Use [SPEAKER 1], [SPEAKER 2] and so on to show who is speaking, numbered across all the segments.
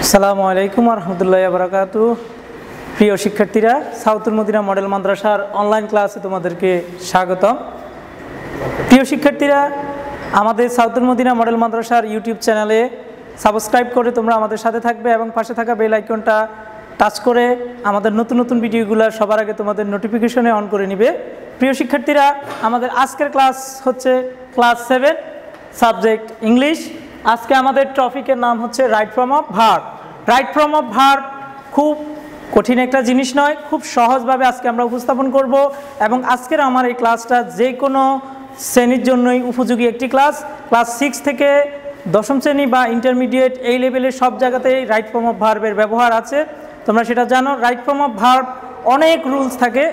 [SPEAKER 1] আসসালামু আলাইকুম রহমতুল্লাহি ওয়া বারাকাতুহু। প্রিয় শিক্ষার্থীরা, সাউথুল মদিনা মডেল মাদ্রাসার অনলাইন ক্লাসে তোমাদেরকে স্বাগতম। প্রিয় শিক্ষার্থীরা, আমাদের সাউথুল মদিনা মডেল মাদ্রাসার ইউটিউব চ্যানেলে সাবস্ক্রাইব করে তোমরা আমাদের সাথে থাকবে এবং পাশে থাকা বেল আইকনটা টাচ করে আমাদের নতুন নতুন ভিডিওগুলো সবার আগে তোমাদের নোটিফিকেশনে অন করে নিবে। প্রিয় শিক্ষার্থীরা, আমাদের আজকের ক্লাস হচ্ছে ক্লাস 7, সাবজেক্ট ইংলিশ। আজকে আমাদের টপিকের নাম হচ্ছে right form of verb. Right form of verb খুব কঠিন একটা জিনিস নয়, খুব সহজভাবে আজকে আমরা উপস্থাপন করব এবং আজকের আমার এই ক্লাসটা যে কোনো শ্রেণীর জন্যই উপযোগী একটি ক্লাস। ক্লাস 6 থেকে 10ম শ্রেণী বা ইন্টারমিডিয়েট এই লেভেলের সব জায়গাতেই রাইট ফর্ম অফ ভার্বের ব্যবহার আছে, তোমরা সেটা জানো। রাইট ফর্ম অফ ভার্ব অনেক রুলস থাকে,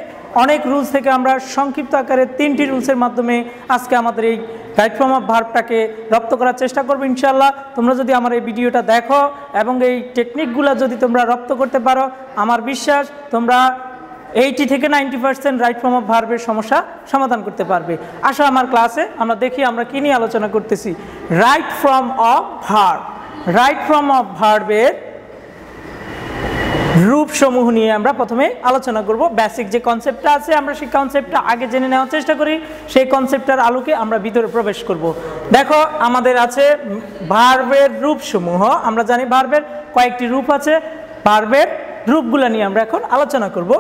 [SPEAKER 1] অনেক রুলস থেকে আমরা সংক্ষিপ্ত আকারে 3টি রুলসের মাধ্যমে আজকে আমাদের এই রাইট ফর্ম অফ ভার্বটাকে রপ্ত করার চেষ্টা করবো ইনশাআল্লাহ। তোমরা যদি আমার এই ভিডিওটা দেখো এবং এই টেকনিকগুলো যদি তোমরা রপ্ত করতে পারো, আমার বিশ্বাস তোমরা 80 থেকে 90% রাইট ফর্ম অফ ভার্বের সমস্যা সমাধান করতে পারবে। আসো আমার ক্লাসে আমরা দেখি আমরা কী নিয়ে আলোচনা করতেছি। Right form of verb. Right form of ভার্বের রূপসমূহ নিয়ে আমরা প্রথমে আলোচনা করব। বেসিক যে কনসেপ্টটা আছে আমরা সেই কনসেপ্টটা আগে জেনে নেওয়ার চেষ্টা করি, সেই কনসেপ্টটার আলোকে আমরা ভিতরে প্রবেশ করব। দেখো, আমাদের আছে ভার্বের রূপসমূহ। আমরা জানি ভার্বের কয়েকটি রূপ আছে, ভার্বের রূপগুলো নিয়ে আমরা এখন আলোচনা করব।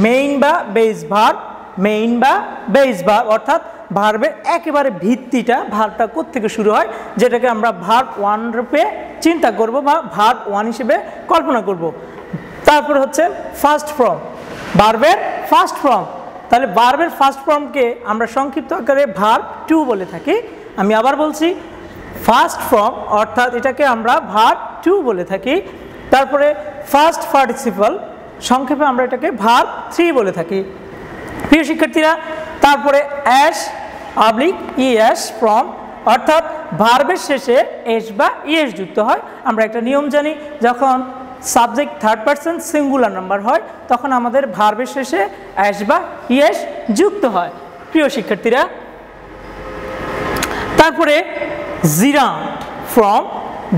[SPEAKER 1] মেইন বা বেস ভার্ব, মেইন বা বেস ভার্ব অর্থাৎ ভার্বের একেবারে ভিত্তিটা, ভার্বটা কোত্থেকে শুরু হয়, যেটাকে আমরা ভার্ব 1 রূপে চিন্তা করব বা ভার্ব 1 হিসেবে কল্পনা করব। তারপর হচ্ছে ফার্স্ট ফর্ম, ভার্বের ফার্স্ট ফর্ম। তাহলে ভার্বের ফার্স্ট ফর্মকে আমরা সংক্ষিপ্ত আকারে ভার্ব 2 বলে থাকি। আমি আবার বলছি, ফার্স্ট ফর্ম অর্থাৎ এটাকে আমরা ভার্ব 2 বলে থাকি। তারপরে ফার্স্ট পার্টিসিপল, সংক্ষেপে আমরা এটাকে ভার্ব 3 বলে থাকি। প্রিয় শিক্ষার্থীরা, তারপরে অ্যাস অবলিক ইএস ফর্ম অর্থাৎ ভার্বের শেষে এস বা ইএস যুক্ত হয়। আমরা একটা নিয়ম জানি, যখন subject third person singular number হয় তখন আমাদের ভার্বের শেষে অ্যাস বা ইএস যুক্ত হয়। প্রিয় শিক্ষার্থীরা, তারপরে gerund form.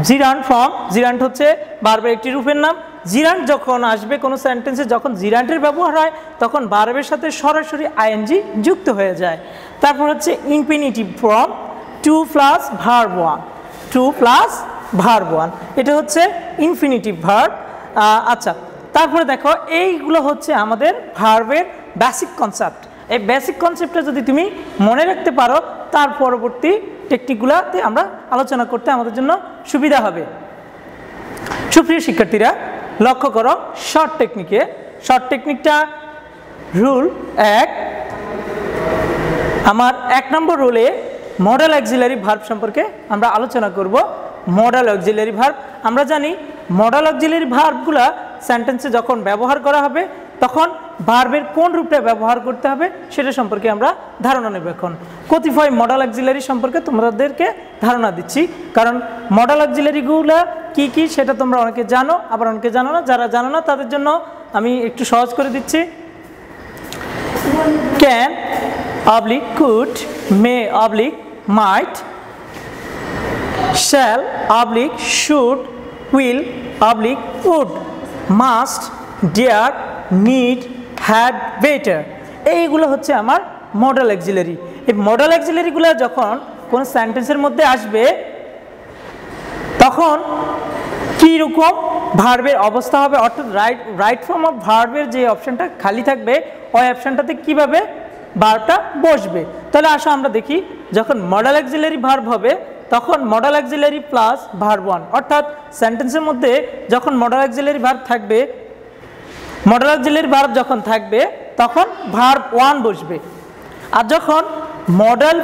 [SPEAKER 1] Gerund form, gerund হচ্ছে ভার্বের একটি রূপের নাম। জিরান্ট যখন আসবে কোনো সেন্টেন্সে, যখন জিরান্টের ব্যবহার হয় তখন ভার্বের সাথে সরাসরি আইএনজি যুক্ত হয়ে যায়। তারপর হচ্ছে ইনফিনিটিভ ফর্ম, 2 + ভার্ব 1, 2 + ভার্ব 1, এটা হচ্ছে ইনফিনিটিভ ভার্ব। আচ্ছা, তারপরে দেখো এইগুলো হচ্ছে আমাদের ভার্বের বেসিক কনসেপ্ট। এই বেসিক কনসেপ্টটা যদি তুমি মনে রাখতে পারো, তার পরবর্তী টেকনিকগুলোতে আমরা আলোচনা করতে আমাদের জন্য সুবিধা হবে। সুপ্রিয় শিক্ষার্থীরা, লক্ষ্য করো শর্ট টেকনিকে। শর্ট টেকনিকটা রুল 1, আমার 1 নম্বর রুলে মডেল অক্সিলারি ভার্ব সম্পর্কে আমরা আলোচনা করব। মডেল অক্সিলারি ভার্ব, আমরা জানি মডেল অক্সিলারি ভার্বগুলো সেন্টেন্সে যখন ব্যবহার করা হবে তখন ভার্বের কোন রূপটা ব্যবহার করতে হবে সেটা সম্পর্কে আমরা ধারণা নেব। এখন কতিপয় মডেল অক্সিলারি সম্পর্কে তোমাদেরকে ধারণা দিচ্ছি, কারণ মডেল অক্সিলারিগুলো কি কি সেটা তোমরা অনেকে জানো, আবার অনেকে জানো না। যারা জানো না তাদের জন্য আমি একটু সহজ করে দিচ্ছি। Can oblique could, may oblique might, shall oblique should, will oblique would, must, dare, need, had, better, এইগুলো হচ্ছে আমার মডেল অক্সিলারি। এই মডেল অক্সিলারিগুলো যখন কোন সেন্টেন্সের মধ্যে আসবে তখন কী রকম ভার্বের অবস্থা হবে, অর্থাৎ রাইট ফর্ম অফ ভার্বের যে অপশানটা খালি থাকবে ওই অপশানটাতে কীভাবে ভার্বটা বসবে। তাহলে আসো আমরা দেখি, যখন মডেল অক্সিলারি ভার্ব হবে তখন মডেল অক্সিলারি প্লাস ভার্ব 1, অর্থাৎ সেন্টেন্সের মধ্যে যখন মডেল অক্সিলারি ভার্ব থাকবে, মডেল অক্সিলারি ভার্ব যখন থাকবে তখন ভার্ব 1 বসবে। আর যখন মডেল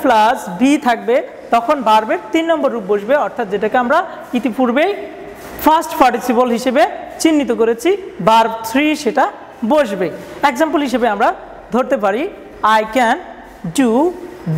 [SPEAKER 1] প্লাস ভি থাকবে তখন ভার্বের 3 নম্বর রূপ বসবে, অর্থাৎ যেটাকে আমরা ইতিপূর্বেই ফার্স্ট পার্টিসিপল হিসেবে চিহ্নিত করেছি, ভার্ব 3 সেটা বসবে। এক্সাম্পল হিসেবে আমরা ধরতে পারি, I can do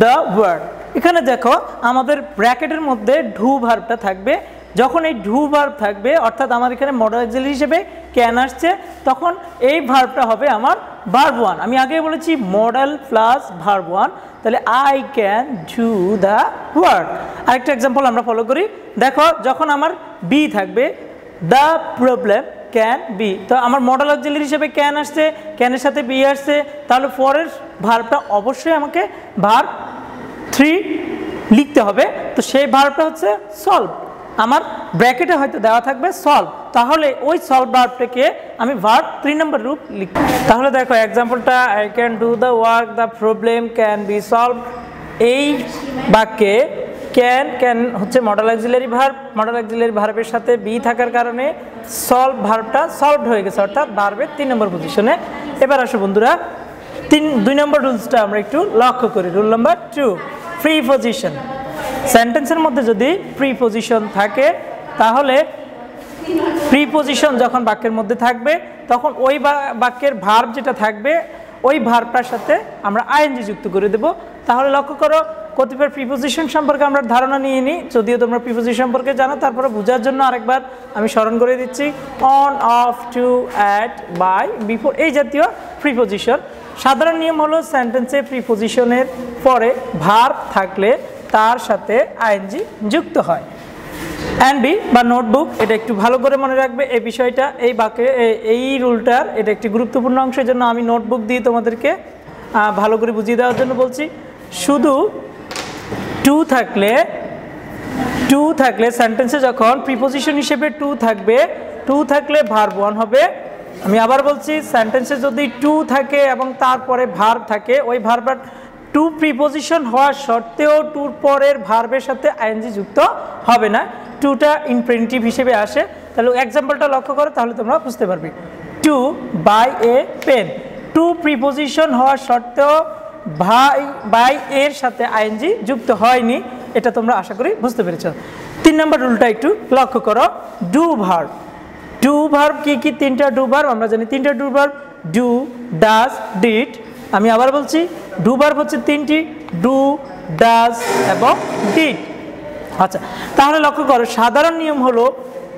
[SPEAKER 1] the work. এখানে দেখো আমাদের ব্র্যাকেটের মধ্যে ডু ভার্বটা থাকবে। যখন এই ডু ভার্ব থাকবে অর্থাৎ আমার এখানে মডেল অক্সিলারি হিসেবে ক্যান আসছে, তখন এই ভার্বটা হবে আমার ভার্ব 1। আমি আগে বলেছি মডেল প্লাস ভার্ব 1, তাহলে I can do the work. আরেকটা এক্সাম্পল আমরা ফলো করি। দেখো যখন আমার বি থাকবে, দ্য প্রবলেম ক্যান বি, তো আমার মডেল অক্সিলারি হিসেবে ক্যান আসছে, ক্যানের সাথে বি আসছে, তাহলে পরের ভার্বটা অবশ্যই আমাকে ভার্ব 3 লিখতে হবে। তো সেই ভার্বটা হচ্ছে সলভ। আমার ব্র্যাকেটে হয়তো দেওয়া থাকবে সলভ, তাহলে ওই সলভ ভার্বটাকে আমি ভার্ব 3 নম্বর রূপ লিখব। তাহলে দেখো এক্সাম্পলটা, I can do the work, the problem can be solve. এই বাক্যে ক্যান হচ্ছে modal auxiliary verb, modal auxiliary ভার্বের সাথে বি থাকার কারণে সলভ ভার্বটা সলভড হয়ে গেছে, অর্থাৎ ভার্বের 3 নম্বর পজিশনে। এবার আসো বন্ধুরা 2 নম্বর রুলসটা আমরা একটু লক্ষ্য করি। Rule number 2, preposition. সেন্টেন্সের মধ্যে যদি প্রিপজিশন থাকে, তাহলে প্রিপজিশন যখন বাক্যের মধ্যে থাকবে তখন ওই বাক্যের ভার্ব যেটা থাকবে ওই ভার্বটার সাথে আমরা আইএনজি যুক্ত করে দেব। তাহলে লক্ষ্য করো কতিপয় প্রিপজিশন সম্পর্কে আমরা ধারণা নিয়ে নিই, যদিও তোমরা প্রিপজিশন সম্পর্কে জানো, তারপরে বোঝার জন্য আরেকবার আমি স্মরণ করে দিচ্ছি। On, off, to, at, by, before, এই জাতীয় প্রিপজিশন। সাধারণ নিয়ম হলো সেন্টেন্সে প্রিপজিশনের পরে ভার্ব থাকলে তার সাথে আইএনজি যুক্ত হয়। এনবি বা নোটবুক, এটা একটু ভালো করে মনে রাখবে এই বিষয়টা। এই বাক্যে এই রুলটার এটা একটি গুরুত্বপূর্ণ অংশের জন্য আমি নোটবুক দিয়ে তোমাদেরকে ভালো করে বুঝিয়ে দেওয়ার জন্য বলছি। শুধু টু থাকলে সেন্টেন্সে যখন প্রিপজিশন হিসেবে টু থাকলে ভার্ব 1 হবে। আমি আবার বলছি, সেন্টেন্সে যদি টু থাকে এবং তারপরে ভার্ব থাকে, ওই ভার্বটা টু প্রিপজিশন হওয়া সত্ত্বেও টুর পরের ভার্বের সাথে আইএনজি যুক্ত হবে না, টুটা ইনফিনিটিভ হিসেবে আসে। তাহলে এক্সাম্পলটা লক্ষ্য করো, তাহলে তোমরা বুঝতে পারবে। To buy a pen, to preposition হওয়া সত্ত্বেও বাই এর সাথে আইএনজি যুক্ত হয়নি, এটা তোমরা আশা করি বুঝতে পেরেছ। 3 নম্বর রুলটা একটু লক্ষ্য করো। ডু ভার্ব, ডু ভার্ব কি তিনটা ডু ভার্ব আমরা জানি, তিনটা do verb, do, does, did. আমি আবার বলছি, ডু ভার্ব হচ্ছে 3টি, ডু, ডাজ এবং ডিড। আচ্ছা, তাহলে লক্ষ্য করো সাধারণ নিয়ম হলো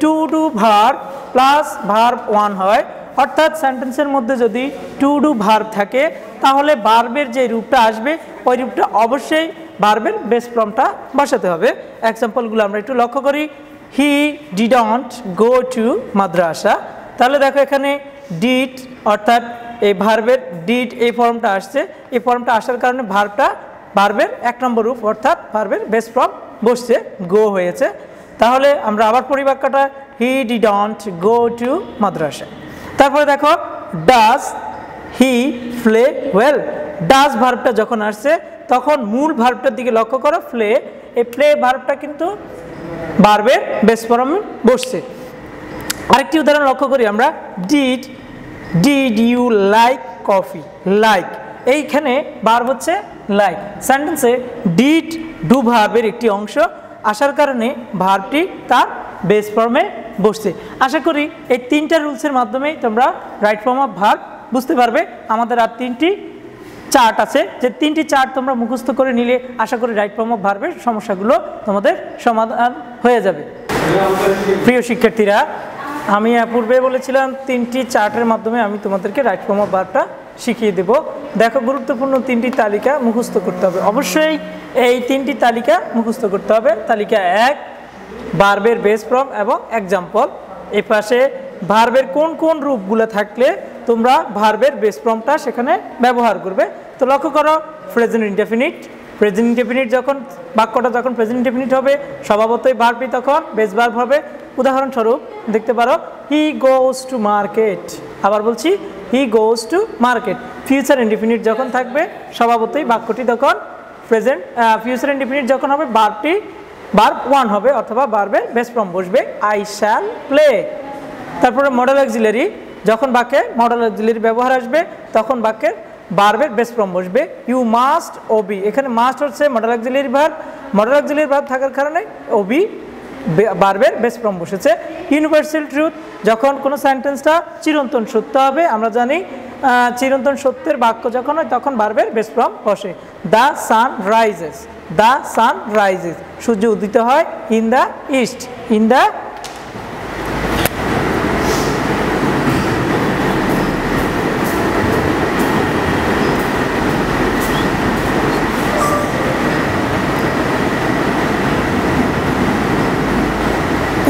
[SPEAKER 1] to do verb plus verb 1 হয়, অর্থাৎ সেন্টেন্সের মধ্যে যদি টু ডু ভার্ব থাকে তাহলে ভার্বের যে রূপটা আসবে ওই রূপটা অবশ্যই ভার্বের বেস ফর্মটা বসাতে হবে। এক্সাম্পলগুলো আমরা একটু লক্ষ্য করি। হি ডিডন্ট গো টু মাদ্রাসা, তাহলে দেখো এখানে ডিড অর্থাৎ এই ভার্বের ডিড এই ফর্মটা আসছে, এই ফর্মটা আসার কারণে ভার্বের 1 নম্বর রূপ অর্থাৎ ভার্বের বেস ফর্ম বসছে, গো হয়েছে। তাহলে আমরা আবার পরিবাক্যটা, he didn't go to madrasa. তারপরে দেখো does he play well, does ভার্বটা যখন আসছে তখন মূল ভার্বটার দিকে লক্ষ্য করো, প্লে, এই প্লে ভার্বটা কিন্তু ভার্বের বেস ফর্মে বসছে। আরেকটি উদাহরণ লক্ষ্য করি আমরা, did you like coffee, like, এইখানে ভার্ব হচ্ছে লাইক। সেন্টেন্সে ডিড ডু ভার্বের একটি অংশ আসার কারণে ভার্বটি তার বেস ফর্মে বসছে। আশা করি এই 3টা রুলসের মাধ্যমেই তোমরা রাইট ফর্ম অফ ভার্ব বুঝতে পারবে। আমাদের আর 3টি চার্ট আছে, যে 3টি চার্ট তোমরা মুখস্থ করে নিলে আশা করি রাইট ফর্ম অফ ভার্বের সমস্যাগুলো তোমাদের সমাধান হয়ে যাবে। প্রিয় শিক্ষার্থীরা, আমি পূর্বে বলেছিলাম 3টি চার্টের মাধ্যমে আমি তোমাদেরকে রাইট ফর্ম অফ ভার্বটা শিখিয়ে দেব। দেখো গুরুত্বপূর্ণ 3টি তালিকা মুখস্থ করতে হবে, অবশ্যই এই 3টি তালিকা মুখস্থ করতে হবে। তালিকা 1 ভার্বের বেস ফর্ম এবং এক্সাম্পল, এই পাশে ভার্বের কোন কোন রূপগুলো থাকলে তোমরা ভার্বের বেস ফর্মটা সেখানে ব্যবহার করবে। তো লক্ষ্য করো, প্রেজেন্ট ইনডেফিনিট যখন বাক্যটা যখন প্রেজেন্ট ইনডেফিনিট হবে স্বভাবতই ভার্বটি তখন বেস ভার্ব হবে। উদাহরণস্বরূপ দেখতে পারো, হি গোজ টু মার্কেট, আবার বলছি he goes to market. Future indefinite যখন থাকবে স্বভাবতই বাক্যটি তখন প্রেজেন্ট, ফিউচার ইনডেফিনিট যখন হবে ভার্ব 1 হবে অথবা ভার্বের বেস ফর্ম বসবে, আই শ্যাল প্লে। তারপরে মডেল অক্সিলারি, যখন বাক্যে মডেল অক্সিলারি ব্যবহার আসবে তখন বাক্যের ভার্বের বেস ফর্ম বসবে, ইউ মাস্ট ওবি। এখানে মাস্ট হচ্ছে মডেল অক্সিলারি ভার্ব থাকার কারণে ওবি ভার্বের বেস ফর্ম বসেছে। ইউনিভার্সাল ট্রুথ, যখন কোনো সেন্টেন্সটা চিরন্তন সত্য হবে, আমরা জানি চিরন্তন সত্যের বাক্য যখন হয় তখন ভার্বের বেস ফর্ম বসে। দ্য সান রাইজেস, সূর্য উদিত হয় in the east,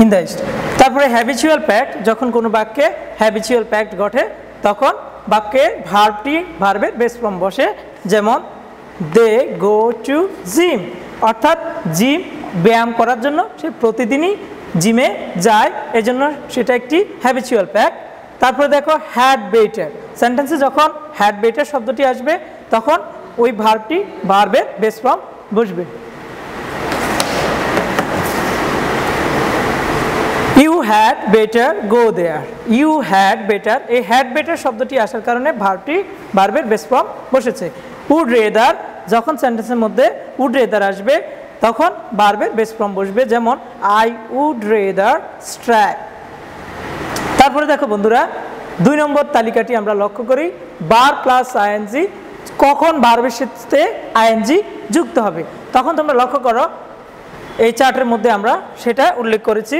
[SPEAKER 1] in the east. তারপরে হ্যাবিচুয়াল প্যাক্ট, যখন কোনো বাক্যে হ্যাবিচুয়াল প্যাক্ট ঘটে তখন বাক্যে ভার্বের বেস ফর্ম বসে, যেমন দে গো টু জিম, অর্থাৎ জিম ব্যায়াম করার জন্য সে প্রতিদিনই জিমে যায়, এজন্য সেটা একটি হ্যাবিচুয়াল প্যাক্ট। তারপরে দেখো হ্যাড বেটার, সেন্টেন্সে যখন হ্যাড বেটার শব্দটি আসবে তখন ওই ভার্বের বেস ফর্ম বসবে। You had better go there, you had better, এই হ্যাড বেটার শব্দটি আসার কারণে ভার্বের বেস ফর্ম বসেছে। উড রেদার, যখন সেন্টেন্সের মধ্যে উড রেদার আসবে তখন ভার্বের বেস ফর্ম বসবে, যেমন আই উড রেদার স্ট্রাইক। তারপরে দেখো বন্ধুরা 2 নম্বর তালিকাটি আমরা লক্ষ্য করি, বার প্লাস আইএনজি, কখন ভার্বের সাথে আইএনজি যুক্ত হবে। তখন তোমরা লক্ষ্য করো এই চার্টের মধ্যে আমরা সেটা উল্লেখ করেছি,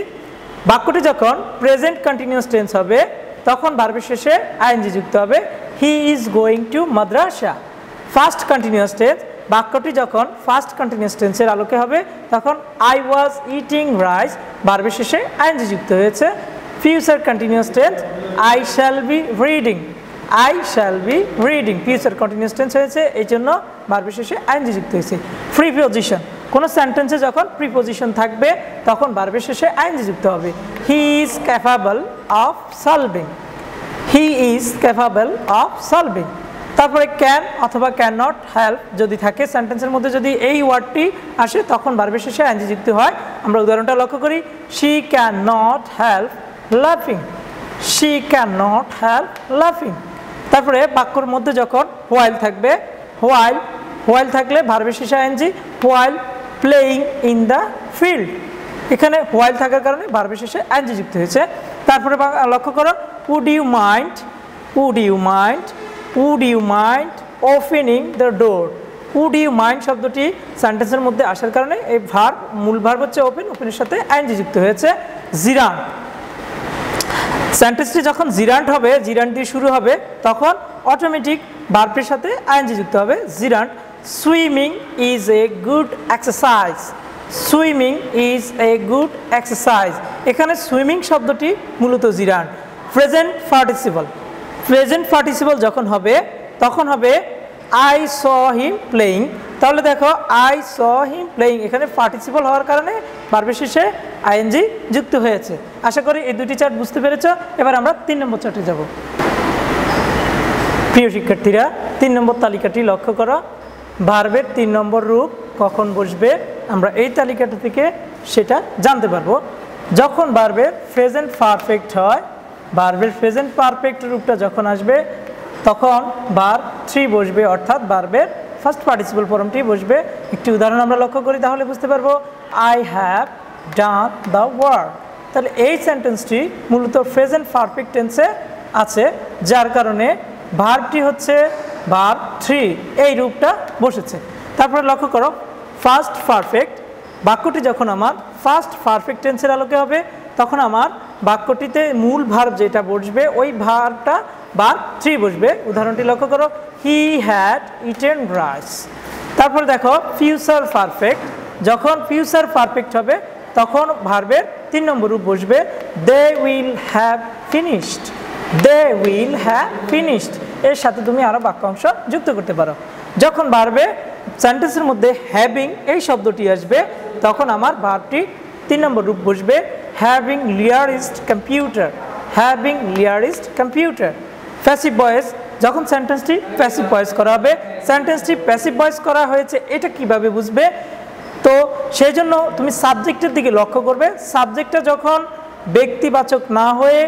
[SPEAKER 1] বাক্যটি যখন প্রেজেন্ট কন্টিনিউয়াস টেন্স হবে তখন ভার্বের শেষে আইএনজি যুক্ত হবে। He is going to Madrasa. First continuous tense, বাক্যটি যখন ফার্স্ট কন্টিনিউয়াস টেন্সের আলোকে হবে তখন আই ওয়াজ ইটিং রাইস, ভার্বের শেষে আইএনজি যুক্ত হয়েছে। Future continuous tense, I shall be reading, I shall be reading, future continuous tense হয়েছে, এই জন্য ভার্বের শেষে আইএনজি যুক্ত হয়েছে। প্রিপোজিশন, কোনো সেন্টেন্সে যখন প্রিপোজিশন থাকবে তখন ভার্বের শেষে আইএনজি যুক্ত হবে। He is capable of solving, he is capable of solving. তারপরে ক্যান অথবা ক্যান নট হেল্প যদি থাকে সেন্টেন্সের মধ্যে, যদি এই ওয়ার্ডটি আসে তখন ভার্বের শেষে আইএনজি যুক্ত হয়। আমরা উদাহরণটা লক্ষ্য করি, শি ক্যান নট হেল্প লাফিং, শি ক্যান নট হেল্প লাফিং। তারপরে বাক্যর মধ্যে যখন হোয়াইল থাকবে, হোয়াইল থাকলে ভার্বের শেষে ING, while playing in the field, এখানে হোয়াইল থাকার কারণে ভার্বের শেষে আইএনজি যুক্ত হয়েছে। তারপরে লক্ষ্য করো would you mind, would you mind, would you mind opening the door, would you mind শব্দটি সেন্টেন্সের মধ্যে আসার কারণে এই মূল ভার্ব হচ্ছে ওপেন, ওপেনের সাথে আইএনজি যুক্ত হয়েছে। জিরান, সেন্টেন্সটি যখন জিরান্ট হবে, জিরান্ট দিয়ে শুরু হবে তখন অটোমেটিক ভার্বের সাথে আইএনজি যুক্ত হবে, gerund. Swimming is a good exercise, swimming is a good exercise, এখানে সুইমিং শব্দটি মূলত gerund. Present participle, present participle যখন হবে তখন হবে আই স হিম প্লেয়িং, তাহলে দেখো আই স হিম প্লেয়িং, এখানে পার্টিসিপল হওয়ার কারণে ভার্বের শেষে আইএনজি যুক্ত হয়েছে। আশা করি এই দুটি চার্ট বুঝতে পেরেছ। এবার আমরা 3 নম্বর চার্টে যাব। প্রিয় শিক্ষার্থীরা 3 নম্বর তালিকাটি লক্ষ্য করো, ভার্বের 3 নম্বর রূপ কখন বসবে আমরা এই তালিকাটা থেকে সেটা জানতে পারবো। যখন ভার্বের প্রেজেন্ট পারফেক্ট হয়, ভার্বের প্রেজেন্ট পারফেক্ট রূপটা যখন আসবে তখন ভার্ব 3 বসবে, অর্থাৎ ভার্বের ফার্স্ট পার্টিসিপল ফর্মটি বসবে। একটি উদাহরণ আমরা লক্ষ্য করি তাহলে বুঝতে পারবো, I have done the work, তাহলে এই সেন্টেন্সটি মূলত প্রেজেন্ট পারফেক্ট টেন্সে আছে, যার কারণে ভার্বটি হচ্ছে ভার্ব 3, এই রূপটা বসেছে। তারপরে লক্ষ্য করো ফার্স্ট পারফেক্ট, বাক্যটি যখন আমার ফার্স্ট পারফেক্ট টেন্সের আলোকে হবে তখন আমার বাক্যটিতে মূল ভার্ব যেটা বসবে ওই ভার্বটা ভার্ব 3 বসবে। উদাহরণটি লক্ষ্য করো, হি হ্যাড ইটেন রাইস। তারপরে দেখো ফিউচার পারফেক্ট, যখন ফিউচার পারফেক্ট হবে তখন ভার্বের 3 নম্বর রূপ বসবে, they will have finished, they will have finished, এর সাথে তুমি আরও বাক্যাংশ যুক্ত করতে পারো। যখন ভার্বে সেন্টেন্সের মধ্যে হ্যাভিং এই শব্দটি আসবে তখন আমার ভার্বটি 3 নম্বর রূপ বসবে, having learnt computer, having learnt computer. Passive voice, যখন সেন্টেন্সটি প্যাসিভ ভয়েস করা হবে, সেন্টেন্সটি প্যাসিভ ভয়েস করা হয়েছে এটা কিভাবে বুঝবে, তো সেই জন্য তুমি সাবজেক্টের দিকে লক্ষ্য করবে। সাবজেক্টটা যখন ব্যক্তিবাচক না হয়ে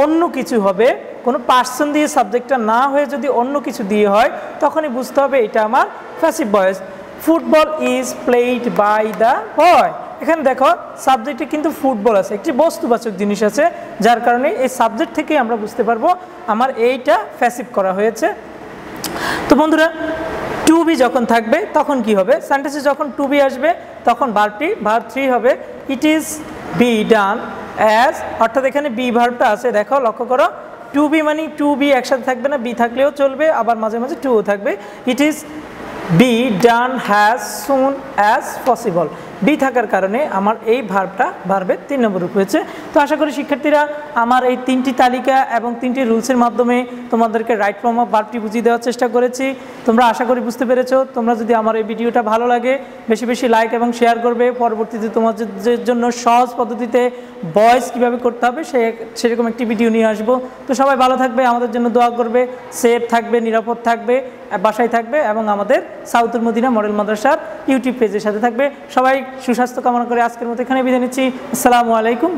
[SPEAKER 1] অন্য কিছু হবে, কোনো পার্সন দিয়ে সাবজেক্টটা না হয়ে যদি অন্য কিছু দিয়ে হয় তখনই বুঝতে হবে এটা আমার passive voice. Football is played by the boy, এখানে দেখো সাবজেক্টে কিন্তু ফুটবল আছে, একটি বস্তুবাচক জিনিস আছে, যার কারণে এই সাবজেক্ট থেকেই আমরা বুঝতে পারবো আমার এইটা প্যাসিভ করা হয়েছে। তো বন্ধুরা টু বি যখন থাকবে তখন কি হবে, সেন্টেন্সে যখন টু বি আসবে তখন ভার্বটি ভার্ব 3 হবে, ইট ইজ বি ডান অ্যাজ, অর্থাৎ এখানে বি ভার্বটা আছে, দেখো লক্ষ্য করো টু বি মানে টু বি একসাথে থাকবে না, বি থাকলেও চলবে, আবার মাঝে মাঝে টুও থাকবে। It is be done has soon as possible, be থাকার কারণে আমার এই ভার্বটা ভার্বের 3 নম্বর রূপ হয়েছে। তো আশা করি শিক্ষার্থীরা আমার এই 3টি তালিকা এবং 3টি রুলসের মাধ্যমে তোমাদেরকে রাইট ফর্ম অফ ভার্বটি বুঝিয়ে দেওয়ার চেষ্টা করেছি। তোমরা আশা করি বুঝতে পেরেছো। তোমরা যদি আমার এই ভিডিওটা ভালো লাগে বেশি বেশি লাইক এবং শেয়ার করবে। পরবর্তীতে তোমাদের জন্য সহজ পদ্ধতিতে ভয়েস কীভাবে করতে হবে সেরকম একটি ভিডিও নিয়ে আসবো। তো সবাই ভালো থাকবে, আমাদের জন্য দোয়া করবে, সেফ থাকবে, নিরাপদ থাকবে, বাসায় থাকবে এবং আমাদের সাউথুল মদিনা মডেল মাদ্রাসার ইউটিউব পেজের সাথে থাকবে। সবাই সুস্বাস্থ্য কামনা করে আজকের মতো এখানে বিদায় নিচ্ছি। আসসালামু আলাইকুম।